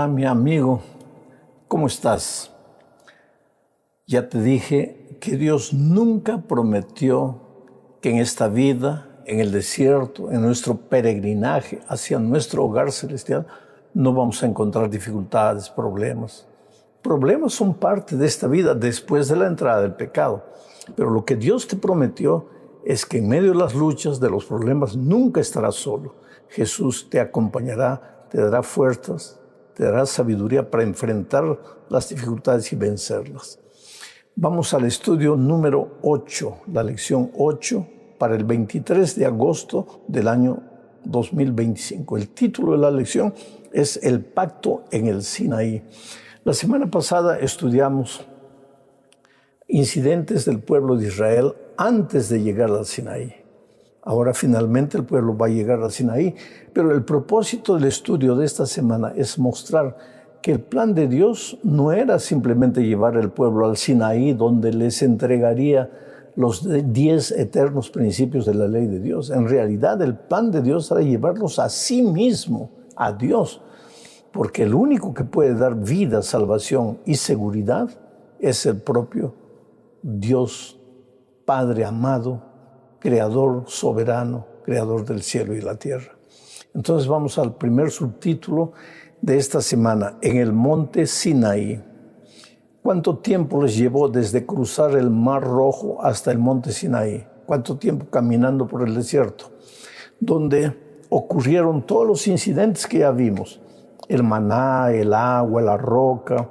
Hola, mi amigo, ¿cómo estás? Ya te dije que Dios nunca prometió que en esta vida, en el desierto, en nuestro peregrinaje hacia nuestro hogar celestial, no vamos a encontrar dificultades, problemas. Problemas son parte de esta vida después de la entrada del pecado. Pero lo que Dios te prometió es que en medio de las luchas, de los problemas, nunca estarás solo. Jesús te acompañará, te dará fuerzas, te dará sabiduría para enfrentar las dificultades y vencerlas. Vamos al estudio número 8, la lección 8, para el 23 de agosto del año 2025. El título de la lección es El pacto en el Sinaí. La semana pasada estudiamos incidentes del pueblo de Israel antes de llegar al Sinaí. Ahora finalmente el pueblo va a llegar al Sinaí, pero el propósito del estudio de esta semana es mostrar que el plan de Dios no era simplemente llevar al pueblo al Sinaí, donde les entregaría los 10 eternos principios de la ley de Dios. En realidad el plan de Dios era llevarlos a sí mismo, a Dios, porque el único que puede dar vida, salvación y seguridad es el propio Dios, Padre amado, Creador soberano, Creador del cielo y la tierra. Entonces vamos al primer subtítulo de esta semana, en el monte Sinaí. ¿Cuánto tiempo les llevó desde cruzar el Mar Rojo hasta el monte Sinaí? ¿Cuánto tiempo caminando por el desierto? Donde ocurrieron todos los incidentes que ya vimos. El maná, el agua, la roca,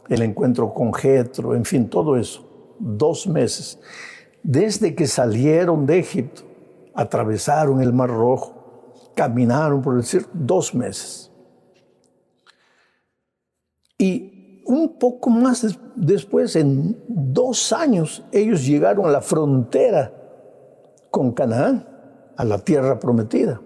el encuentro con Jetro, en fin, todo eso. 2 meses. Desde que salieron de Egipto, atravesaron el Mar Rojo, caminaron por el desierto, 2 meses. Y un poco más después, en 2 años, ellos llegaron a la frontera con Canaán, a la tierra prometida.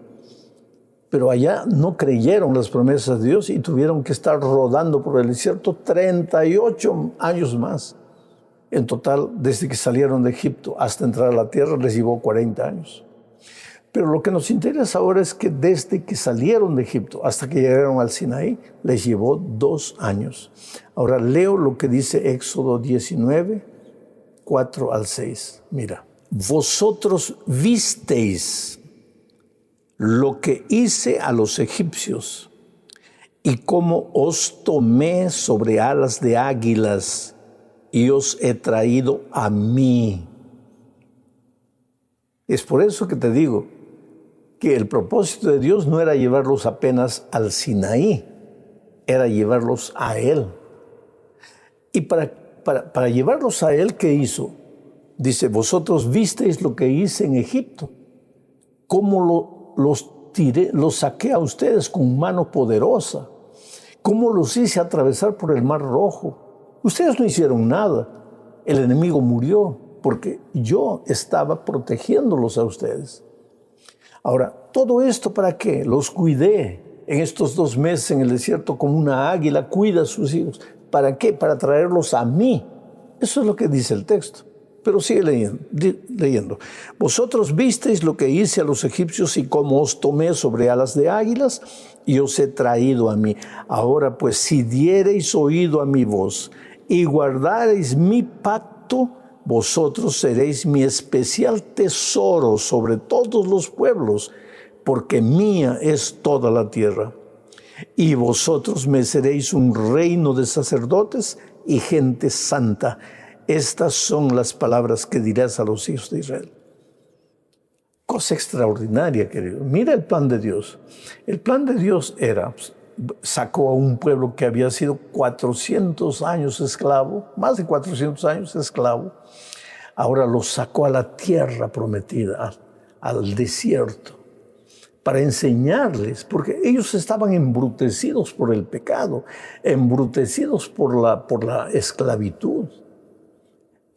Pero allá no creyeron las promesas de Dios y tuvieron que estar rodando por el desierto 38 años más. En total, desde que salieron de Egipto hasta entrar a la tierra, les llevó 40 años. Pero lo que nos interesa ahora es que desde que salieron de Egipto hasta que llegaron al Sinaí, les llevó 2 años. Ahora leo lo que dice Éxodo 19, 4 al 6. Mira, vosotros visteis lo que hice a los egipcios y cómo os tomé sobre alas de águilas y os he traído a mí. Es por eso que te digo que el propósito de Dios no era llevarlos apenas al Sinaí, era llevarlos a Él. Y para llevarlos a Él, ¿qué hizo? Dice, vosotros visteis lo que hice en Egipto, cómo los saqué a ustedes con mano poderosa, cómo los hice atravesar por el Mar Rojo. Ustedes no hicieron nada. El enemigo murió porque yo estaba protegiéndolos a ustedes. Ahora, ¿todo esto para qué? Los cuidé en estos 2 meses en el desierto como una águila cuida a sus hijos. ¿Para qué? Para traerlos a mí. Eso es lo que dice el texto. Pero sigue leyendo. Vosotros visteis lo que hice a los egipcios y cómo os tomé sobre alas de águilas y os he traído a mí. Ahora pues, si diereis oído a mi voz y guardareis mi pacto, vosotros seréis mi especial tesoro sobre todos los pueblos, porque mía es toda la tierra. Y vosotros me seréis un reino de sacerdotes y gente santa. Estas son las palabras que dirás a los hijos de Israel. Cosa extraordinaria, querido. Mira el plan de Dios. El plan de Dios era, sacó a un pueblo que había sido 400 años esclavo, más de 400 años esclavo. Ahora los sacó a la tierra prometida, al desierto, para enseñarles, porque ellos estaban embrutecidos por el pecado, embrutecidos por la esclavitud,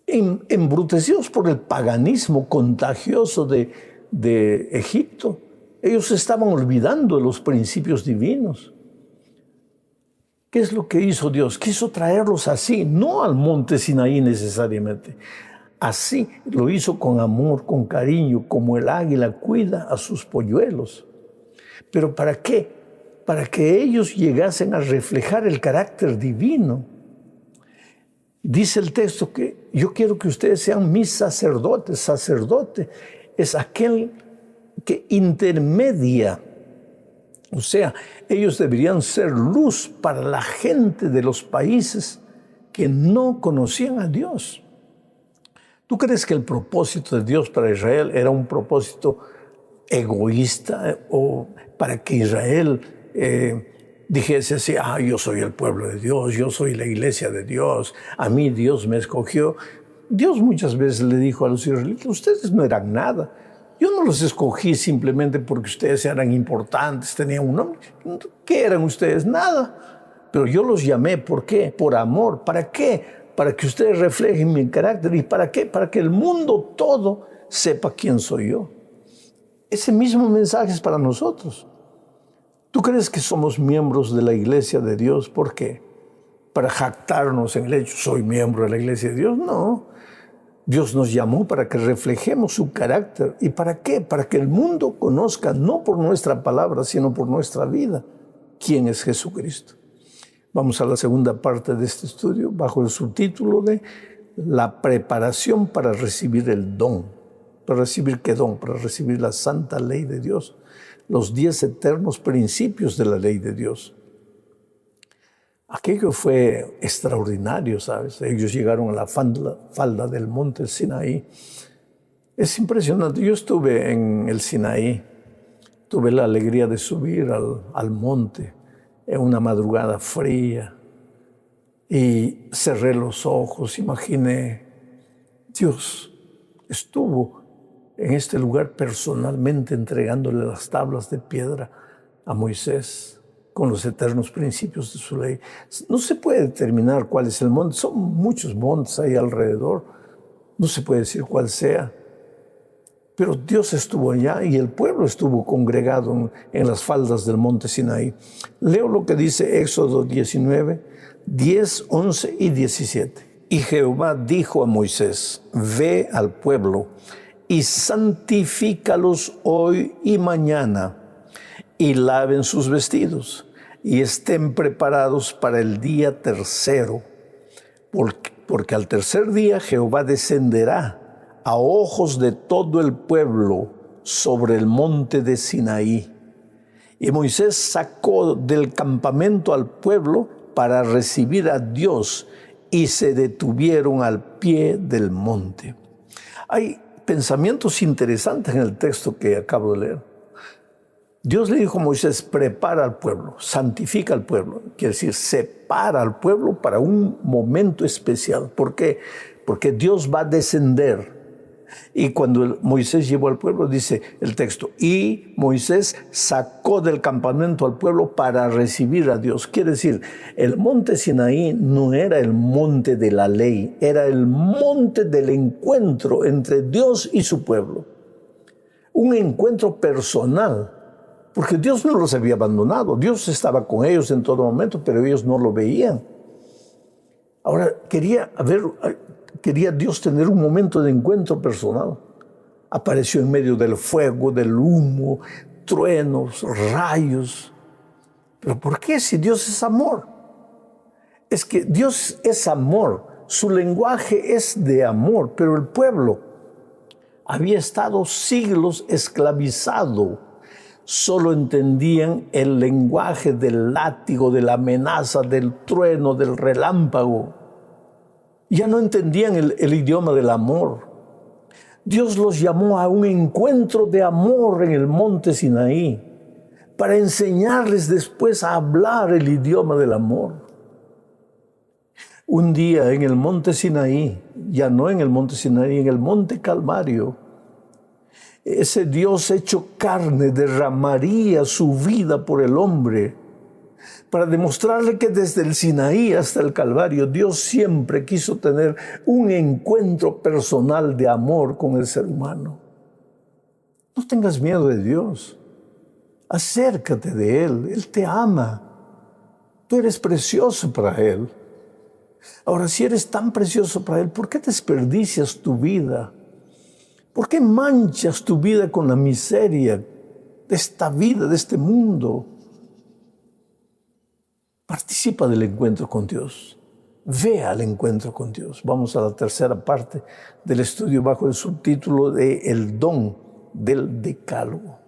embrutecidos por el paganismo contagioso de Egipto. Ellos estaban olvidando de los principios divinos. ¿Qué es lo que hizo Dios? Quiso traerlos así, no al monte Sinaí necesariamente. Así lo hizo con amor, con cariño, como el águila cuida a sus polluelos. ¿Pero para qué? para que ellos llegasen a reflejar el carácter divino. Dice el texto que yo quiero que ustedes sean mis sacerdotes. Sacerdote es aquel que intermedia. O sea, ellos deberían ser luz para la gente de los países que no conocían a Dios. ¿Tú crees que el propósito de Dios para Israel era un propósito egoísta o para que Israel dijese así, yo soy el pueblo de Dios, yo soy la iglesia de Dios, a mí Dios me escogió? Dios muchas veces le dijo a los israelitas, ustedes no eran nada. Yo no los escogí simplemente porque ustedes eran importantes, tenían un nombre. ¿Qué eran ustedes? Nada. Pero yo los llamé, ¿por qué? Por amor. ¿Para qué? Para que ustedes reflejen mi carácter. ¿Y para qué? Para que el mundo todo sepa quién soy yo. Ese mismo mensaje es para nosotros. ¿Tú crees que somos miembros de la iglesia de Dios? ¿Por qué? ¿Para jactarnos en el hecho, soy miembro de la iglesia de Dios? No. Dios nos llamó para que reflejemos su carácter. ¿Y para qué? Para que el mundo conozca, no por nuestra palabra, sino por nuestra vida, quién es Jesucristo. Vamos a la segunda parte de este estudio, bajo el subtítulo de la preparación para recibir el don. ¿Para recibir qué don? Para recibir la santa ley de Dios, los 10 eternos principios de la ley de Dios. Aquello fue extraordinario, ¿sabes? Ellos llegaron a la falda del monte Sinaí. Es impresionante. Yo estuve en el Sinaí. Tuve la alegría de subir al monte en una madrugada fría. Y cerré los ojos, imaginé, Dios estuvo en este lugar personalmente entregándole las tablas de piedra a Moisés, con los eternos principios de su ley. No se puede determinar cuál es el monte. Son muchos montes ahí alrededor. No se puede decir cuál sea. Pero Dios estuvo allá y el pueblo estuvo congregado en las faldas del monte Sinaí. Leo lo que dice Éxodo 19, 10, 11 y 17. Y Jehová dijo a Moisés, ve al pueblo y santifícalos hoy y mañana, y laven sus vestidos, y estén preparados para el día tercero, porque al tercer día Jehová descenderá a ojos de todo el pueblo sobre el monte de Sinaí. Y Moisés sacó del campamento al pueblo para recibir a Dios, y se detuvieron al pie del monte. Hay pensamientos interesantes en el texto que acabo de leer. Dios le dijo a Moisés, prepara al pueblo, santifica al pueblo. Quiere decir, separa al pueblo para un momento especial. ¿Por qué? Porque Dios va a descender. Y cuando Moisés llevó al pueblo, dice el texto, y Moisés sacó del campamento al pueblo para recibir a Dios. Quiere decir, el monte Sinaí no era el monte de la ley, era el monte del encuentro entre Dios y su pueblo. Un encuentro personal. Porque Dios no los había abandonado. Dios estaba con ellos en todo momento, pero ellos no lo veían. Ahora, quería Dios tener un momento de encuentro personal. Apareció en medio del fuego, del humo, truenos, rayos. ¿Pero por qué? Si Dios es amor. Es que Dios es amor. Su lenguaje es de amor, pero el pueblo había estado siglos esclavizado. Solo entendían el lenguaje del látigo, de la amenaza, del trueno, del relámpago. Ya no entendían el idioma del amor. Dios los llamó a un encuentro de amor en el monte Sinaí para enseñarles después a hablar el idioma del amor. Un día en el monte Sinaí, ya no en el monte Sinaí, en el monte Calvario, ese Dios hecho carne derramaría su vida por el hombre para demostrarle que desde el Sinaí hasta el Calvario Dios siempre quiso tener un encuentro personal de amor con el ser humano. No tengas miedo de Dios. Acércate de Él. Él te ama. Tú eres precioso para Él. Ahora, si eres tan precioso para Él, ¿por qué desperdicias tu vida? ¿Por qué manchas tu vida con la miseria de esta vida, de este mundo? Participa del encuentro con Dios. Ve al encuentro con Dios. Vamos a la tercera parte del estudio bajo el subtítulo de El don del decálogo.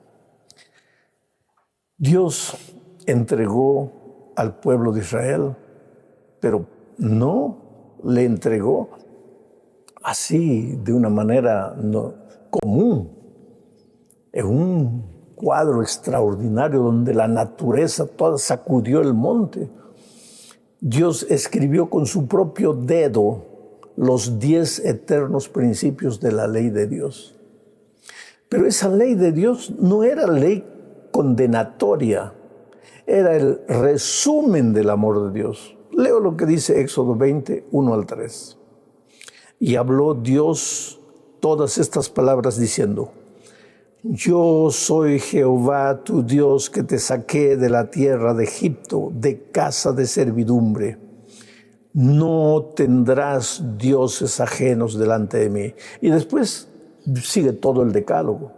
Dios entregó al pueblo de Israel, pero no le entregó así, de una manera común, en un cuadro extraordinario donde la naturaleza toda sacudió el monte. Dios escribió con su propio dedo los 10 eternos principios de la ley de Dios. Pero esa ley de Dios no era ley condenatoria, era el resumen del amor de Dios. Leo lo que dice Éxodo 20, 1 al 3. Y habló Dios todas estas palabras diciendo: Yo soy Jehová tu Dios que te saqué de la tierra de Egipto, de casa de servidumbre. No tendrás dioses ajenos delante de mí. Y después sigue todo el decálogo.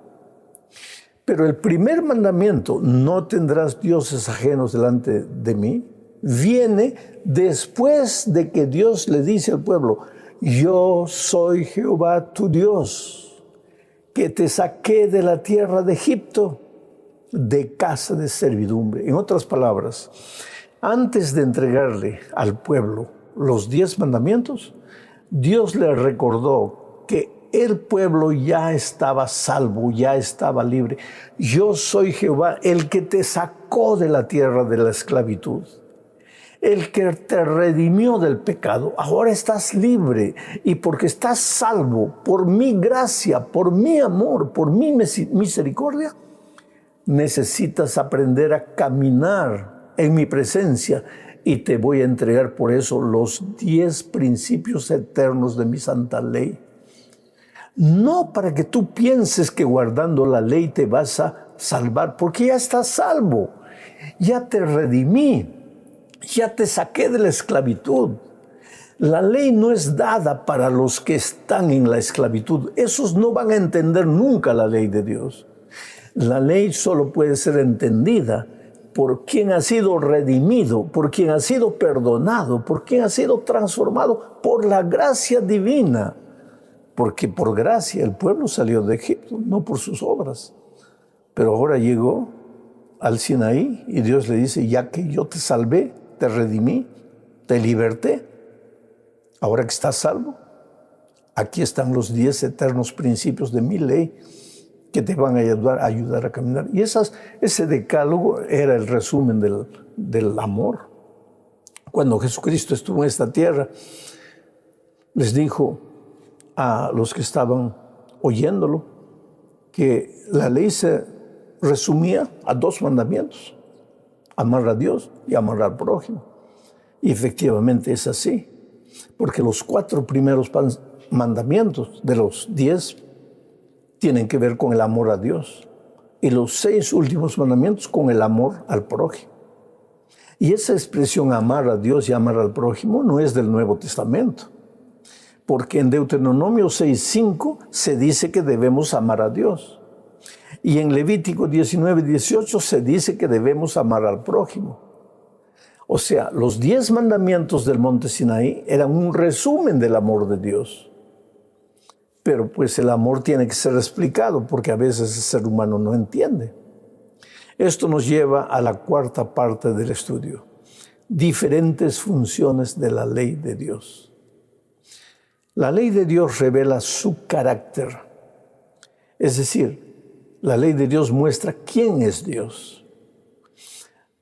Pero el primer mandamiento, no tendrás dioses ajenos delante de mí, viene después de que Dios le dice al pueblo: Yo soy Jehová tu Dios, que te saqué de la tierra de Egipto, de casa de servidumbre. En otras palabras, antes de entregarle al pueblo los 10 mandamientos, Dios le recordó que el pueblo ya estaba salvo, ya estaba libre. Yo soy Jehová, el que te sacó de la tierra de la esclavitud, el que te redimió del pecado. Ahora estás libre, y porque estás salvo por mi gracia, por mi amor, por mi misericordia, necesitas aprender a caminar en mi presencia, y te voy a entregar por eso los 10 principios eternos de mi santa ley. No para que tú pienses que guardando la ley te vas a salvar, porque ya estás salvo, ya te redimí, ya te saqué de la esclavitud. La ley no es dada para los que están en la esclavitud. Esos no van a entender nunca la ley de Dios. La ley solo puede ser entendida por quien ha sido redimido, por quien ha sido perdonado, por quien ha sido transformado por la gracia divina. Porque por gracia el pueblo salió de Egipto, no por sus obras. Pero ahora llegó al Sinaí y Dios le dice: ya que yo te salvé, te redimí, te liberté, ahora que estás salvo, aquí están los 10 eternos principios de mi ley que te van a ayudar a caminar. Y ese decálogo era el resumen del amor. Cuando Jesucristo estuvo en esta tierra, les dijo a los que estaban oyéndolo que la ley se resumía a 2 mandamientos: amar a Dios y amar al prójimo. Y efectivamente es así, porque los 4 primeros mandamientos de los 10 tienen que ver con el amor a Dios, y los 6 últimos mandamientos con el amor al prójimo. Y esa expresión amar a Dios y amar al prójimo no es del Nuevo Testamento, porque en Deuteronomio 6:5 se dice que debemos amar a Dios, y en Levítico 19:18 se dice que debemos amar al prójimo. O sea, los 10 mandamientos del monte Sinaí eran un resumen del amor de Dios. Pero pues el amor tiene que ser explicado, porque a veces el ser humano no entiende. Esto nos lleva a la cuarta parte del estudio: diferentes funciones de la ley de Dios. La ley de Dios revela su carácter. Es decir, la ley de Dios muestra quién es Dios.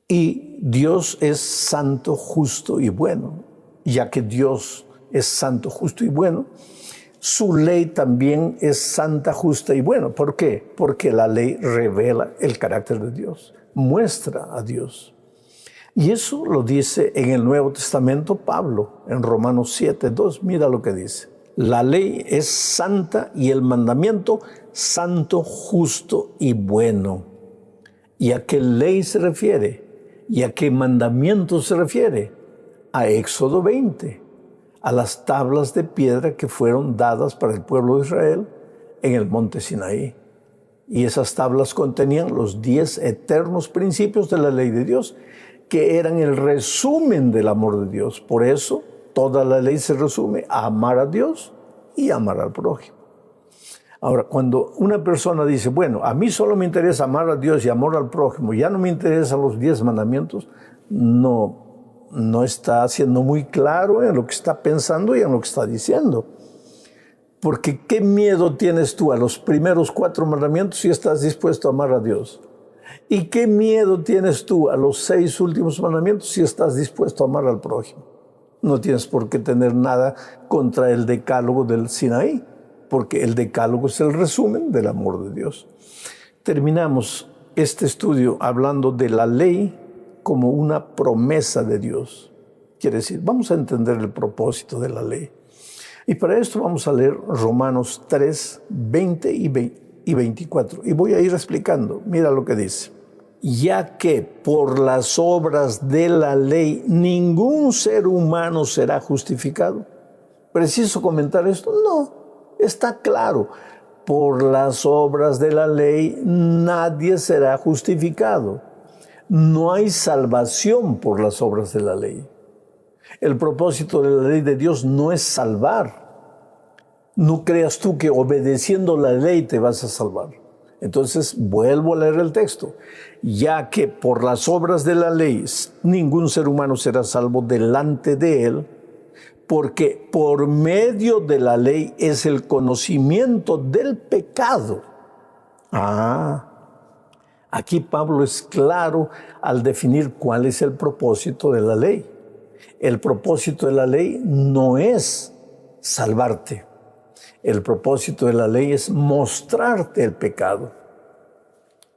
Y Dios es santo, justo y bueno. Ya que Dios es santo, justo y bueno, su ley también es santa, justa y buena. ¿Por qué? Porque la ley revela el carácter de Dios, muestra a Dios. Y eso lo dice en el Nuevo Testamento Pablo, en Romanos 7:2. Mira lo que dice: la ley es santa y el mandamiento santo, justo y bueno. ¿Y a qué ley se refiere? ¿Y a qué mandamiento se refiere? A Éxodo 20. A las tablas de piedra que fueron dadas para el pueblo de Israel en el monte Sinaí. Y esas tablas contenían los 10 eternos principios de la ley de Dios. que eran el resumen del amor de Dios. Por eso, toda la ley se resume a amar a Dios y amar al prójimo. Ahora, cuando una persona dice, bueno, a mí solo me interesa amar a Dios y amar al prójimo, ya no me interesan los 10 mandamientos, no está siendo muy claro en lo que está pensando y en lo que está diciendo. Porque ¿qué miedo tienes tú a los primeros 4 mandamientos si estás dispuesto a amar a Dios? ¿Y qué miedo tienes tú a los 6 últimos mandamientos si estás dispuesto a amar al prójimo? No tienes por qué tener nada contra el decálogo del Sinaí, porque el decálogo es el resumen del amor de Dios. Terminamos este estudio hablando de la ley como una promesa de Dios. Quiere decir, vamos a entender el propósito de la ley. Y para esto vamos a leer Romanos 3, 20 y 24. Y voy a ir explicando. Mira lo que dice. Ya que por las obras de la ley ningún ser humano será justificado. ¿Preciso comentar esto? No, está claro. Por las obras de la ley nadie será justificado. No hay salvación por las obras de la ley. El propósito de la ley de Dios no es salvar. No creas tú que obedeciendo la ley te vas a salvar. Entonces, vuelvo a leer el texto. Ya que por las obras de la ley ningún ser humano será salvo delante de él, porque por medio de la ley es el conocimiento del pecado. Aquí Pablo es claro al definir cuál es el propósito de la ley. El propósito de la ley no es salvarte. El propósito de la ley es mostrarte el pecado.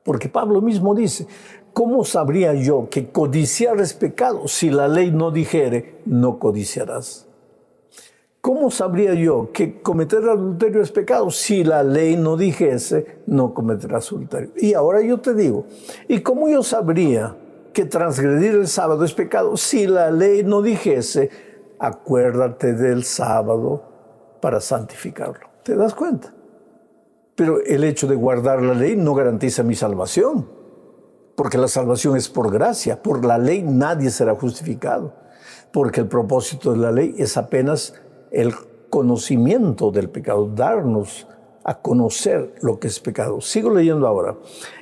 Porque Pablo mismo dice, ¿cómo sabría yo que codiciar es pecado si la ley no dijere, no codiciarás? ¿Cómo sabría yo que cometer adulterio es pecado si la ley no dijese, no cometerás adulterio? Y ahora yo te digo, ¿y cómo yo sabría que transgredir el sábado es pecado si la ley no dijese, acuérdate del sábado para santificarlo? ¿Te das cuenta? Pero el hecho de guardar la ley no garantiza mi salvación, porque la salvación es por gracia. Por la ley nadie será justificado, porque el propósito de la ley es apenas el conocimiento del pecado, darnos a conocer lo que es pecado. Sigo leyendo ahora.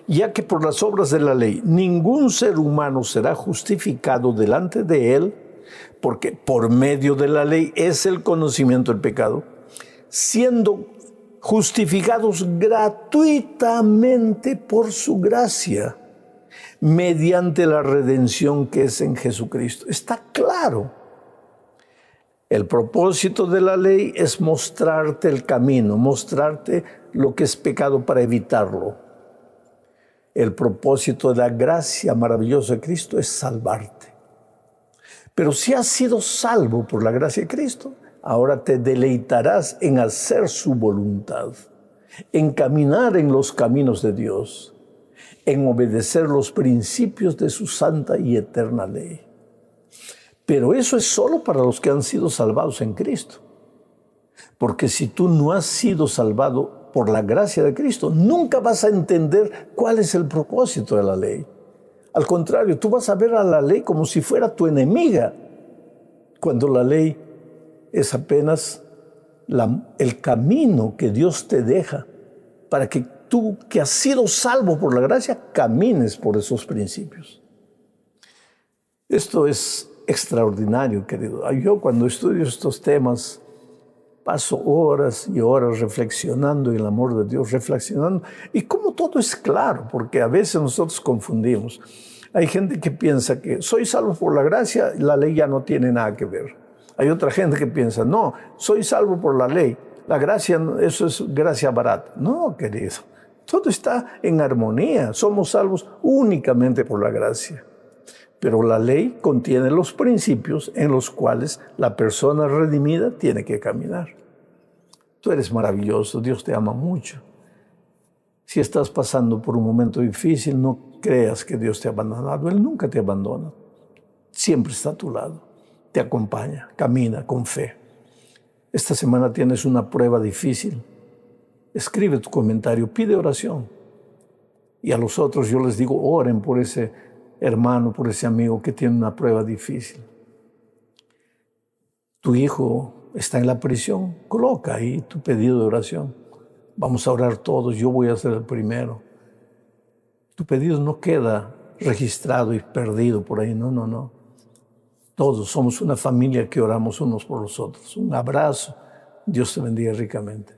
Ya que por las obras de la ley ningún ser humano será justificado delante de él, porque por medio de la ley es el conocimiento del pecado, siendo justificados gratuitamente por su gracia, mediante la redención que es en Jesucristo. Está claro. El propósito de la ley es mostrarte el camino, mostrarte lo que es pecado para evitarlo. El propósito de la gracia maravillosa de Cristo es salvarte. Pero si has sido salvo por la gracia de Cristo, ahora te deleitarás en hacer su voluntad, en caminar en los caminos de Dios, en obedecer los principios de su santa y eterna ley. Pero eso es solo para los que han sido salvados en Cristo. Porque si tú no has sido salvado por la gracia de Cristo, nunca vas a entender cuál es el propósito de la ley. Al contrario, tú vas a ver a la ley como si fuera tu enemiga, cuando la ley es apenas el camino que Dios te deja para que tú, que has sido salvo por la gracia, camines por esos principios. Esto es extraordinario, querido. Yo cuando estudio estos temas paso horas y horas reflexionando en el amor de Dios, reflexionando. Y como todo es claro, porque a veces nosotros confundimos. Hay gente que piensa que soy salvo por la gracia, la ley ya no tiene nada que ver. Hay otra gente que piensa, no, soy salvo por la ley, la gracia, eso es gracia barata. No, querido, todo está en armonía. Somos salvos únicamente por la gracia. Pero la ley contiene los principios en los cuales la persona redimida tiene que caminar. Tú eres maravilloso, Dios te ama mucho. Si estás pasando por un momento difícil, no creas que Dios te ha abandonado. Él nunca te abandona. Siempre está a tu lado, te acompaña, camina con fe. Esta semana tienes una prueba difícil. Escribe tu comentario, pide oración. Y a los otros yo les digo, oren por ese hermano, por ese amigo que tiene una prueba difícil. Tu hijo está en la prisión, coloca ahí tu pedido de oración. Vamos a orar todos, yo voy a ser el primero. Tu pedido no queda registrado y perdido por ahí, no, no, no. Todos somos una familia que oramos unos por los otros. Un abrazo. Dios te bendiga ricamente.